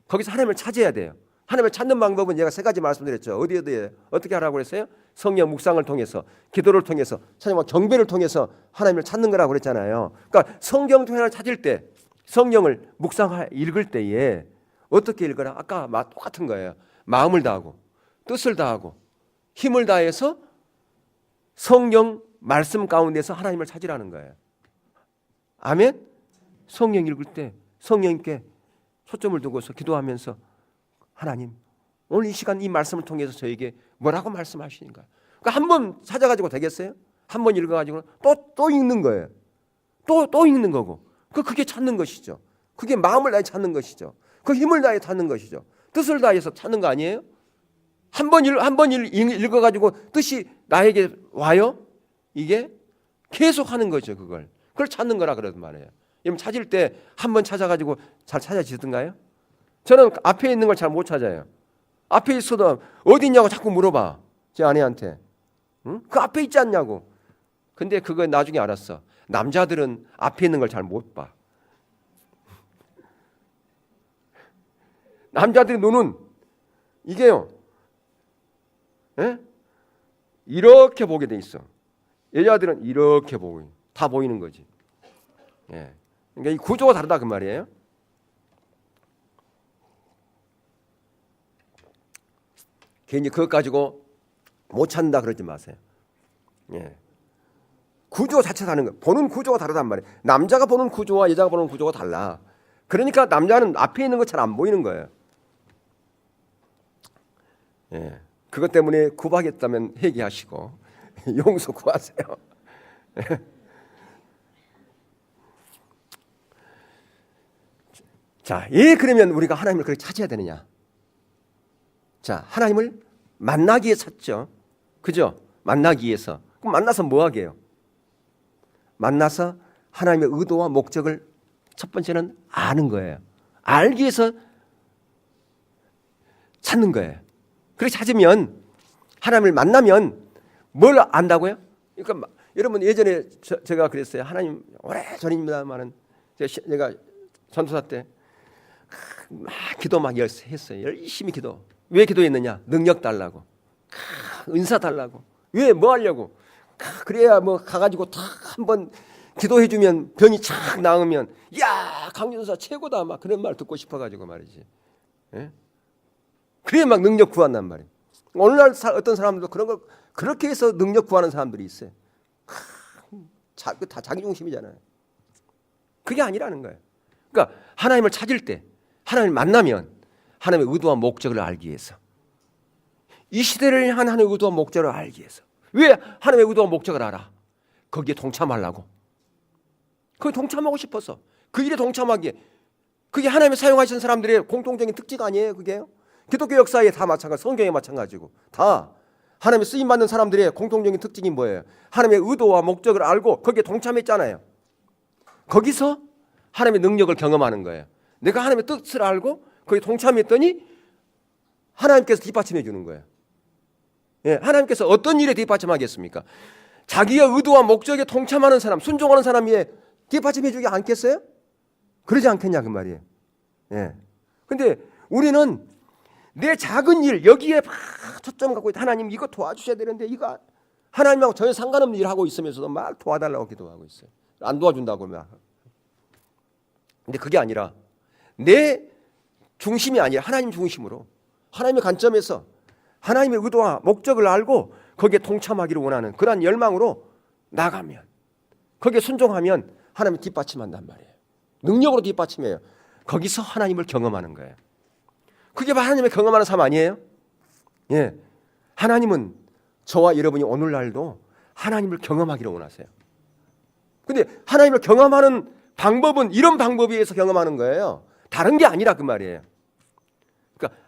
거기서 하나님을 찾아야 돼요. 하나님을 찾는 방법은 제가 3가지 말씀드렸죠. 어디에 어떻게 하라고 그랬어요? 성령 묵상을 통해서, 기도를 통해서, 하나님과 경배를 통해서 하나님을 찾는 거라고 그랬잖아요. 그러니까 성경 하나를 찾을 때, 성령을 읽을 때에 어떻게 읽어라? 아까 똑같은 거예요. 마음을 다하고, 뜻을 다하고, 힘을 다해서 성령 말씀 가운데서 하나님을 찾으라는 거예요. 아멘? 성령 읽을 때 성령님께 초점을 두고서 기도하면서 하나님, 오늘 이 시간 이 말씀을 통해서 저에게 뭐라고 말씀하시는가? 그러니까 한 번 찾아가지고 되겠어요? 한 번 읽어가지고 또 읽는 거예요. 또 읽는 거고. 그게 찾는 것이죠. 그게 마음을 다해 찾는 것이죠. 그 힘을 다해 찾는 것이죠. 뜻을 다해서 찾는 거 아니에요? 한 번 읽어가지고 뜻이 나에게 와요? 이게 계속 하는 거죠. 그걸 찾는 거라 그러단 말이에요. 여러분 찾을 때 한 번 찾아가지고 잘 찾아지던가요? 저는 앞에 있는 걸 잘 못 찾아요. 앞에 있어도 어디 있냐고 자꾸 물어봐. 제 아내한테. 응? 그 앞에 있지 않냐고. 근데 그거 나중에 알았어. 남자들은 앞에 있는 걸 잘 못 봐. 남자들의 눈은 이게요. 에? 이렇게 보게 돼 있어. 여자들은 이렇게 보고 다 보이는 거지. 예. 그러니까 이 구조가 다르다 그 말이에요. 괜히 그것 가지고 못 찾는다 그러지 마세요. 예. 구조 자체가 다른 거예요. 보는 구조가 다르단 말이에요. 남자가 보는 구조와 여자가 보는 구조가 달라. 그러니까 남자는 앞에 있는 거 잘 안 보이는 거예요. 예. 그것 때문에 구박했다면 회개하시고 용서 구하세요. 자, 그러면 우리가 하나님을 그렇게 찾아야 되느냐? 자, 하나님을 만나기 위해 찾죠. 그죠? 만나기 위해서. 그럼 만나서 뭐 하게요? 만나서 하나님의 의도와 목적을 첫 번째는 아는 거예요. 알기 위해서 찾는 거예요. 그렇게 찾으면 하나님을 만나면 뭘 안다고요? 그러니까 여러분 예전에 제가 그랬어요. 하나님 오래전입니다만은 제가 전도사 때 막 기도 막 했어요. 열심히 기도. 왜 기도했느냐? 능력 달라고, 은사 달라고. 왜? 뭐 하려고? 그래야 뭐 가가지고 다 한번 기도해주면 병이 착 나으면 야 강준사 최고다 막 그런 말 듣고 싶어가지고 말이지. 예? 그래야 막 능력 구한단 말이에요. 오늘날 어떤 사람들도 그런 걸 그렇게 해서 능력 구하는 사람들이 있어요. 다 자기 중심이잖아요. 그게 아니라는 거예요. 그러니까 하나님을 찾을 때, 하나님을 만나면 하나님의 의도와 목적을 알기 위해서, 이 시대를 향한 하나님의 의도와 목적을 알기 위해서. 왜 하나님의 의도와 목적을 알아? 거기에 동참하려고. 거기에 동참하고 싶어서. 그 일에 동참하기에. 그게 하나님이 사용하신 사람들의 공통적인 특징 아니에요? 그게요? 기독교 역사에 다 마찬가지, 성경에 마찬가지고 다 하나님의 쓰임받는 사람들의 공통적인 특징이 뭐예요? 하나님의 의도와 목적을 알고 거기에 동참했잖아요. 거기서 하나님의 능력을 경험하는 거예요. 내가 하나님의 뜻을 알고 거기에 동참했더니 하나님께서 뒷받침해 주는 거예요. 예, 하나님께서 어떤 일에 뒷받침하겠습니까? 자기의 의도와 목적에 동참하는 사람, 순종하는 사람 위에 뒷받침해 주지 않겠어요? 그러지 않겠냐 그 말이에요. 예. 근데 우리는 내 작은 일 여기에 막 초점 갖고 있다. 하나님 이거 도와주셔야 되는데 이거 하나님하고 전혀 상관없는 일 하고 있으면서도 막 도와달라고 기도하고 있어요. 안 도와준다고 막. 근데 그게 아니라 내 중심이 아니라 하나님 중심으로 하나님의 관점에서 하나님의 의도와 목적을 알고 거기에 동참하기를 원하는 그러한 열망으로 나가면 거기에 순종하면 하나님이 뒷받침한단 말이에요. 능력으로 뒷받침해요. 거기서 하나님을 경험하는 거예요. 그게 바로 하나님의 경험하는 삶 아니에요? 예. 하나님은 저와 여러분이 오늘날도 하나님을 경험하기를 원하세요. 근데 하나님을 경험하는 방법은 이런 방법에 의해서 경험하는 거예요. 다른 게 아니라 그 말이에요. 그러니까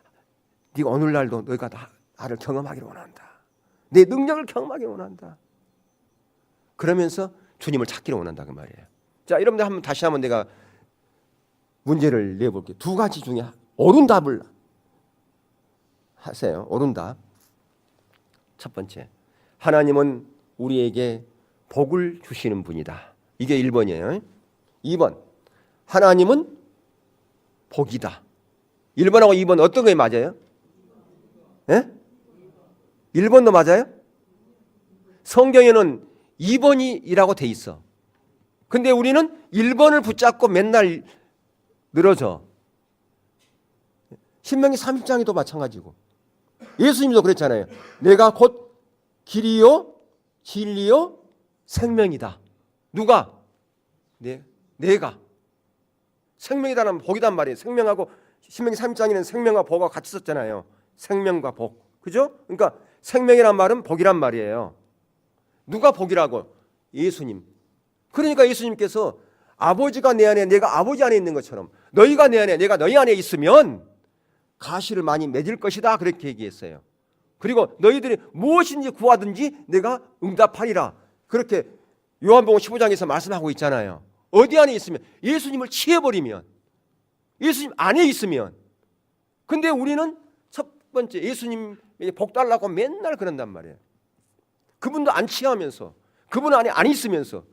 네가 오늘날도 너희가 나를 경험하기를 원한다. 내 능력을 경험하기를 원한다. 그러면서 주님을 찾기를 원한다 그 말이에요. 자, 여러분들 다시 한번 내가 문제를 내볼게요. 두 가지 중에 옳은 답을 하세요. 옳은 답. 첫 번째, 하나님은 우리에게 복을 주시는 분이다. 이게 1번이에요. 2번, 하나님은 복이다. 1번하고 2번 어떤 게 맞아요? 예? 1번도 맞아요? 성경에는 2번이라고 돼 있어. 근데 우리는 1번을 붙잡고 맨날 늘어져. 신명기 30장에도 마찬가지고 예수님도 그랬잖아요. 내가 곧 길이요 진리요 생명이다. 누가? 내가. 생명이다는 복이단 말이에요. 생명하고 신명기 30장에는 생명과 복과 같이 썼잖아요. 생명과 복. 그죠? 그러니까 생명이란 말은 복이란 말이에요. 누가 복이라고? 예수님. 그러니까 예수님께서 아버지가 내 안에 내가 아버지 안에 있는 것처럼 너희가 내 안에 내가 너희 안에 있으면 가시를 많이 맺을 것이다. 그렇게 얘기했어요. 그리고 너희들이 무엇인지 구하든지 내가 응답하리라. 그렇게 요한복음 15장에서 말씀하고 있잖아요. 어디 안에 있으면 예수님을 취해버리면 예수님 안에 있으면. 근데 우리는 첫 번째 예수님 복 달라고 맨날 그런단 말이에요. 그분도 안 취하면서 그분 안에 안 있으면서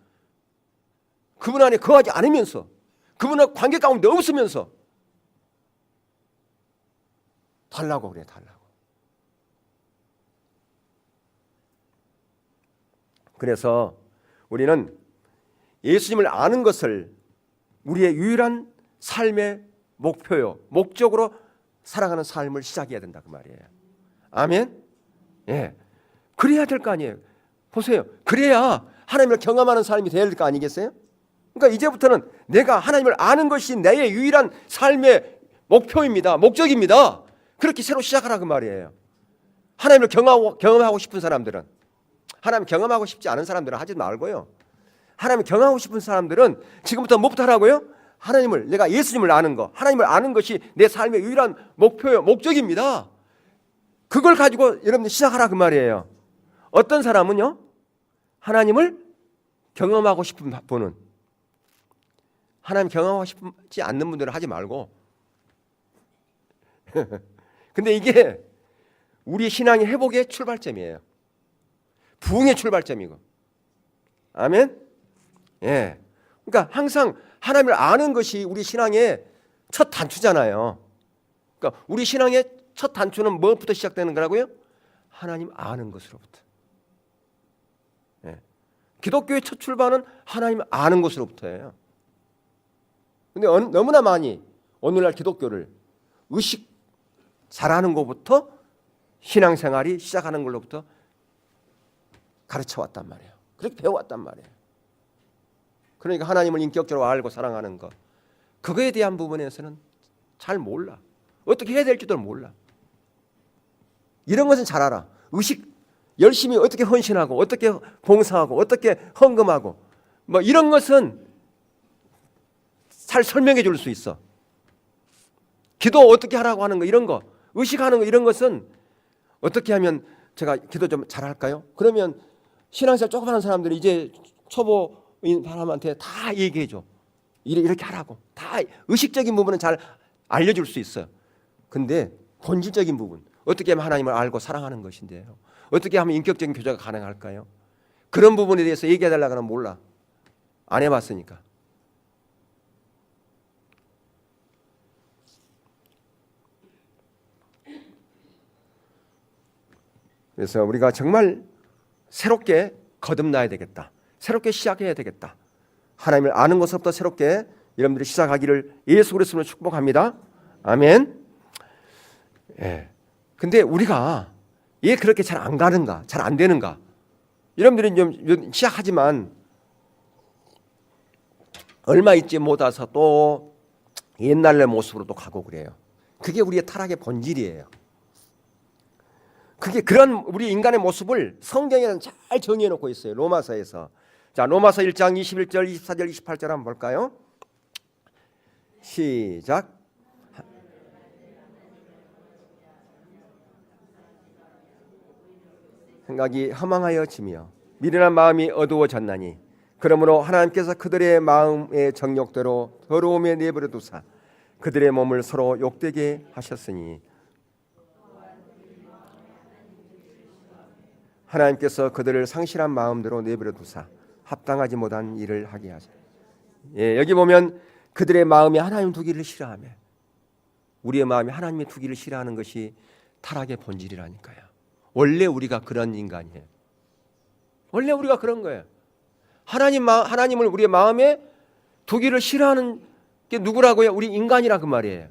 그분 안에 거하지 않으면서 그분과 관계 가운데 없으면서 달라고 그래. 달라고. 그래서 우리는 예수님을 아는 것을 우리의 유일한 삶의 목표요, 목적으로 살아가는 삶을 시작해야 된다 그 말이에요. 아멘. 예, 그래야 될 거 아니에요. 보세요. 그래야 하나님을 경험하는 삶이 돼야 될 거 아니겠어요? 그러니까 이제부터는 내가 하나님을 아는 것이 내 유일한 삶의 목표입니다. 목적입니다. 그렇게 새로 시작하라 그 말이에요. 하나님을 경험하고 싶은 사람들은, 하나님 경험하고 싶지 않은 사람들은 하지 말고요. 하나님을 경험하고 싶은 사람들은 지금부터 뭐부터 하라고요? 하나님을, 내가 예수님을 아는 거, 하나님을 아는 것이 내 삶의 유일한 목표요, 목적입니다. 그걸 가지고 여러분들 시작하라 그 말이에요. 어떤 사람은요, 하나님을 경험하고 싶은 분은, 하나님 경험하고 싶지 않는 분들은 하지 말고. 근데 이게 우리 신앙의 회복의 출발점이에요. 부흥의 출발점이고. 아멘. 예. 그러니까 항상 하나님을 아는 것이 우리 신앙의 첫 단추잖아요. 그러니까 우리 신앙의 첫 단추는 무엇부터 시작되는 거라고요? 하나님 아는 것으로부터. 예. 기독교의 첫 출발은 하나님 아는 것으로부터예요. 근데 너무나 많이 오늘날 기독교를 의식 잘하는 것부터 신앙생활이 시작하는 걸로부터 가르쳐 왔단 말이에요. 그렇게 배워왔단 말이에요. 그러니까 하나님을 인격적으로 알고 사랑하는 것, 그거에 대한 부분에서는 잘 몰라. 어떻게 해야 될지도 몰라. 이런 것은 잘 알아. 의식 열심히 어떻게 헌신하고 어떻게 봉사하고 어떻게 헌금하고 뭐 이런 것은 잘 설명해 줄 수 있어. 기도 어떻게 하라고 하는 거, 이런 거 의식하는 거, 이런 것은 어떻게 하면 제가 기도 좀 잘할까요? 그러면 신앙생활 조금 하는 사람들이 이제 초보인 사람한테 다 얘기해 줘. 이렇게 하라고. 다 의식적인 부분은 잘 알려줄 수 있어요. 근데 본질적인 부분, 어떻게 하면 하나님을 알고 사랑하는 것인데요, 어떻게 하면 인격적인 교제가 가능할까요? 그런 부분에 대해서 얘기해 달라고 하면 몰라. 안 해봤으니까. 그래서 우리가 정말 새롭게 거듭나야 되겠다. 새롭게 시작해야 되겠다. 하나님을 아는 것부터 새롭게 여러분들이 시작하기를 예수 그리스도로 축복합니다. 아멘. 예. 근데 우리가 왜 그렇게 잘 안 가는가? 잘 안 되는가? 여러분들이 좀 시작하지만 얼마 있지 못해서 또 옛날의 모습으로 또 가고 그래요. 그게 우리의 타락의 본질이에요. 그게 그런 우리 인간의 모습을 성경에는 잘 정의해 놓고 있어요. 로마서에서. 자, 로마서 1장 21절, 24절, 28절 한번 볼까요? 시작. 생각이 허망하여지며 미련한 마음이 어두워졌나니 그러므로 하나님께서 그들의 마음의 정욕대로 더러움에 내버려 두사 그들의 몸을 서로 욕되게 하셨으니 하나님께서 그들을 상실한 마음대로 내버려 두사 합당하지 못한 일을 하게 하시니. 예, 여기 보면 그들의 마음이 하나님 두기를 싫어하며, 우리의 마음이 하나님의 두기를 싫어하는 것이 타락의 본질이라니까요. 원래 우리가 그런 인간이에요. 원래 우리가 그런 거예요. 하나님을 우리의 마음에 두기를 싫어하는 게 누구라고요? 우리 인간이라 그 말이에요.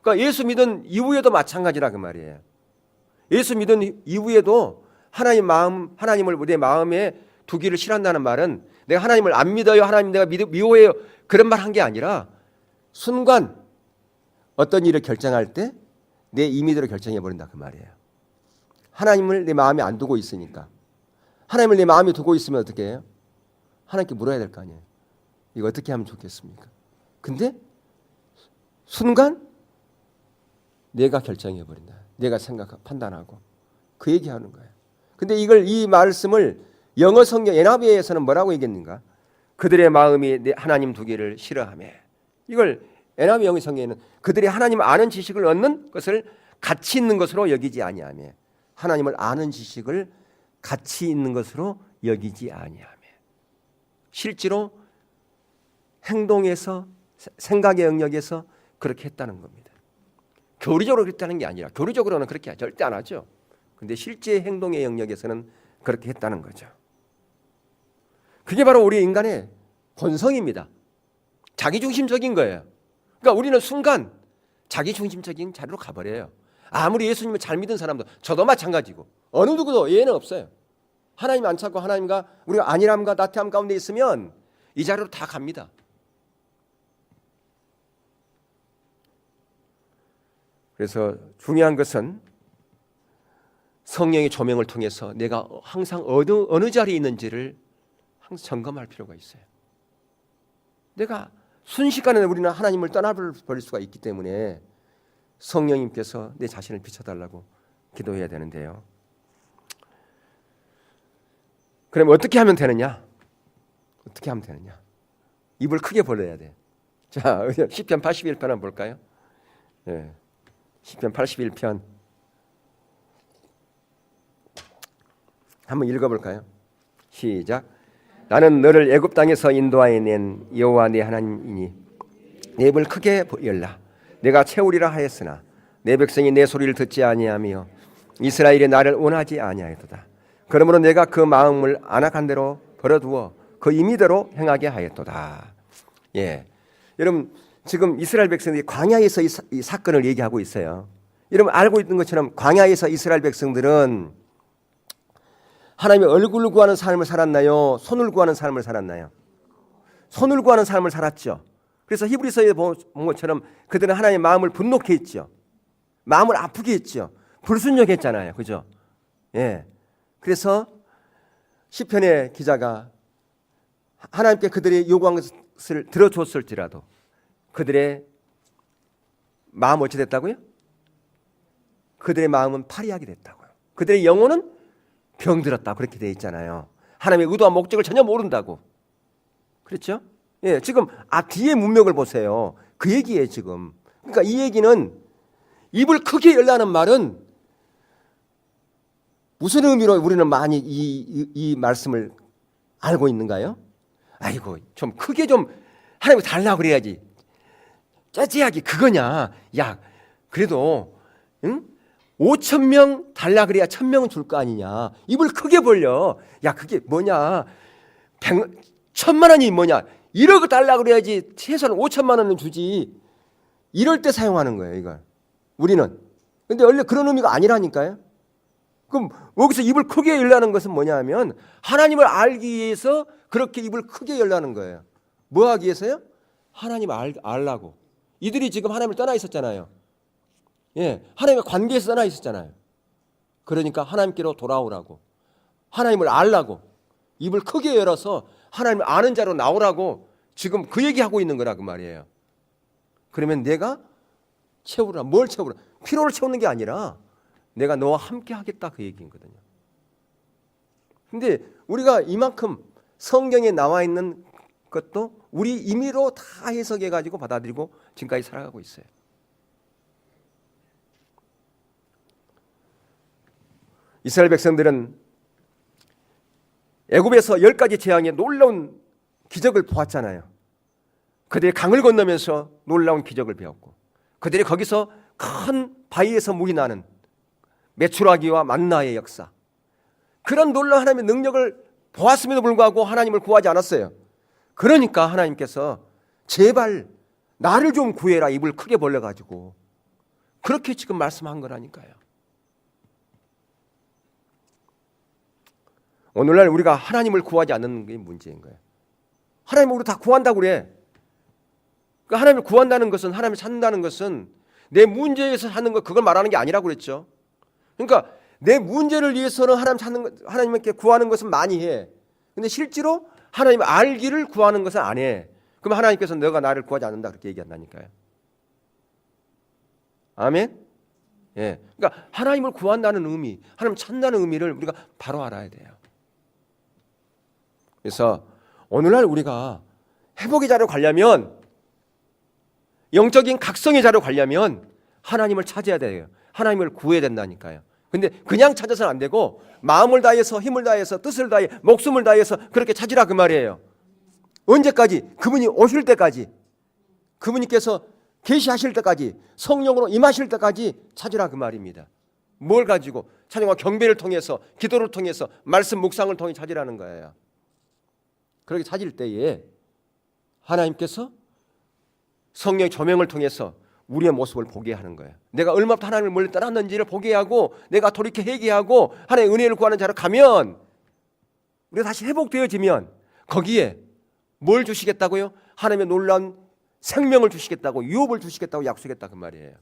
그러니까 예수 믿은 이후에도 마찬가지라 그 말이에요. 예수 믿은 이후에도 하나님을 우리의 마음에 두기를 싫어한다는 말은 내가 하나님을 안 믿어요, 하나님 내가 미워해요, 그런 말 한 게 아니라 순간 어떤 일을 결정할 때 내 임의대로 결정해 버린다 그 말이에요. 하나님을 내 마음에 안 두고 있으니까. 하나님을 내 마음에 두고 있으면 어떻게 해요? 하나님께 물어야 될 거 아니에요. 이거 어떻게 하면 좋겠습니까? 근데 순간 내가 결정해 버린다. 내가 판단하고 그 얘기하는 거예요. 근데 이 말씀을 영어 성경 NIV에서는 뭐라고 얘기했는가? 그들의 마음이 하나님 두기를 싫어하며. 이걸 NIV 영어 성경에는 그들이 하나님 아는 지식을 얻는 것을 가치 있는 것으로 여기지 아니하며, 하나님을 아는 지식을 가치 있는 것으로 여기지 아니하며, 실제로 행동에서 생각의 영역에서 그렇게 했다는 겁니다. 교리적으로 그랬다는 게 아니라, 교리적으로는 그렇게 절대 안 하죠. 근데 실제 행동의 영역에서는 그렇게 했다는 거죠. 그게 바로 우리 인간의 본성입니다. 자기중심적인 거예요. 그러니까 우리는 순간 자기중심적인 자리로 가버려요. 아무리 예수님을 잘 믿은 사람도, 저도 마찬가지고 어느 누구도 예외는 없어요. 하나님 안 찾고 하나님과 우리가 안일함과 나태함 가운데 있으면 이 자리로 다 갑니다. 그래서 중요한 것은 성령의 조명을 통해서 내가 항상 어느 자리에 있는지를 항상 점검할 필요가 있어요. 내가 순식간에 우리는 하나님을 떠나버릴 수가 있기 때문에 성령님께서 내 자신을 비춰달라고 기도해야 되는데요. 그럼 어떻게 하면 되느냐? 어떻게 하면 되느냐? 입을 크게 벌려야 돼. 자, 시편 81편 한번 볼까요? 예. 시편 81편 한번 읽어볼까요? 시작. 나는 너를 애굽 땅에서 인도하여 낸 여호와 네 하나님이니 내 입을 크게 열라. 내가 채우리라 하였으나 내 백성이 내 소리를 듣지 아니하며 이스라엘이 나를 원하지 아니하였도다. 그러므로 내가 그 마음을 안악한 대로 버려두어 그 임의대로 행하게 하였도다. 예, 여러분 지금 이스라엘 백성들이 광야에서 이 사건을 얘기하고 있어요. 여러분 알고 있는 것처럼 광야에서 이스라엘 백성들은 하나님의 얼굴을 구하는 삶을 살았나요? 손을 구하는 삶을 살았나요? 손을 구하는 삶을 살았죠. 그래서 히브리서에 본 것처럼 그들은 하나님의 마음을 분노케 했죠. 마음을 아프게 했죠. 불순종했잖아요. 그죠? 예. 그래서 시편의 기자가 하나님께 그들이 요구한 것을 들어줬을지라도 그들의 마음 어찌 됐다고요? 그들의 마음은 파리하게 됐다고요. 그들의 영혼은 병들었다. 그렇게 되어 있잖아요. 하나님의 의도와 목적을 전혀 모른다고. 그렇죠? 예, 지금 뒤에 문맥을 보세요. 그 얘기예요, 지금. 그러니까 이 얘기는 입을 크게 열라는 말은 무슨 의미로 우리는 많이 이 말씀을 알고 있는가요? 아이고, 좀 크게 좀 하나님 달라고 그래야지. 짜지하게 그거냐? 야, 그래도 5,000명 달라 그래야 1,000명은 줄 거 아니냐? 입을 크게 벌려. 야, 그게 뭐냐? 1,000만 원이 뭐냐? 1억 달라 그래야지 최소한 5,000만 원은 주지. 이럴 때 사용하는 거예요, 이걸. 우리는. 근데 원래 그런 의미가 아니라니까요. 그럼 여기서 입을 크게 열라는 것은 뭐냐 하면 하나님을 알기 위해서 그렇게 입을 크게 열라는 거예요. 뭐 하기 위해서요? 하나님 알라고. 이들이 지금 하나님을 떠나 있었잖아요. 예, 하나님의 관계에서 떠나 있었잖아요. 그러니까 하나님께로 돌아오라고. 하나님을 알라고. 입을 크게 열어서 하나님을 아는 자로 나오라고 지금 그 얘기하고 있는 거라 그 말이에요. 그러면 내가 채우라. 뭘 채우라? 피로를 채우는 게 아니라 내가 너와 함께 하겠다 그 얘기거든요. 근데 우리가 이만큼 성경에 나와 있는 것도 우리 임의로 다 해석해 가지고 받아들이고 지금까지 살아가고 있어요. 이스라엘 백성들은 애굽에서 10가지 재앙의 놀라운 기적을 보았잖아요. 그들이 강을 건너면서 놀라운 기적을 배웠고 그들이 거기서 큰 바위에서 물이 나는 메추라기와 만나의 역사, 그런 놀라운 하나님의 능력을 보았음에도 불구하고 하나님을 구하지 않았어요. 그러니까 하나님께서 제발 나를 좀 구해라. 입을 크게 벌려가지고 그렇게 지금 말씀한 거라니까요. 오늘날 우리가 하나님을 구하지 않는 게 문제인 거예요. 하나님을 우리 다 구한다고 그래. 그러니까 하나님을 구한다는 것은, 하나님을 찾는다는 것은 내 문제에서 하는 거, 그걸 말하는 게 아니라고 그랬죠. 그러니까 내 문제를 위해서는 하나님께 구하는 것은 많이 해. 근데 실제로 하나님 알기를 구하는 것은 안 해. 그럼 하나님께서 너가 나를 구하지 않는다 그렇게 얘기한다니까요. 아멘. 예. 그러니까 하나님을 구한다는 의미, 하나님 찾는다는 의미를 우리가 바로 알아야 돼요. 그래서 오늘날 우리가 회복의 자로 가려면, 영적인 각성의 자로 가려면 하나님을 찾아야 돼요. 하나님을 구해야 된다니까요. 근데 그냥 찾아서는 안 되고 마음을 다해서, 힘을 다해서, 뜻을 다해, 목숨을 다해서 그렇게 찾으라 그 말이에요. 언제까지? 그분이 오실 때까지, 그분께서 계시하실 때까지, 성령으로 임하실 때까지 찾으라 그 말입니다. 뭘 가지고? 찬양과 경배를 통해서, 기도를 통해서, 말씀 묵상을 통해 찾으라는 거예요. 그렇게 찾을 때에 하나님께서 성령의 조명을 통해서 우리의 모습을 보게 하는 거예요. 내가 얼마나 하나님을 멀리 떠났는지를 보게 하고, 내가 돌이켜 회개하고 하나님의 은혜를 구하는 자로 가면, 우리가 다시 회복되어지면 거기에 뭘 주시겠다고요? 하나님의 놀라운 생명을 주시겠다고, 유업을 주시겠다고 약속했다 그 말이에요.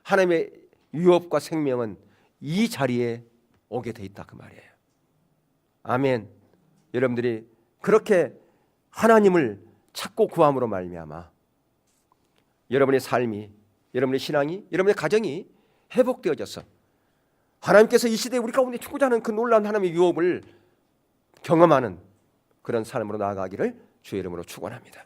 하나님의 유업과 생명은 이 자리에 오게 돼 있다 그 말이에요. 아멘. 여러분들이 그렇게 하나님을 찾고 구함으로 말미암아 여러분의 삶이, 여러분의 신앙이, 여러분의 가정이 회복되어져서 하나님께서 이 시대에 우리 가운데 추구자 하는 그 놀라운 하나님의 유업을 경험하는 그런 삶으로 나아가기를 주의 이름으로 축원합니다.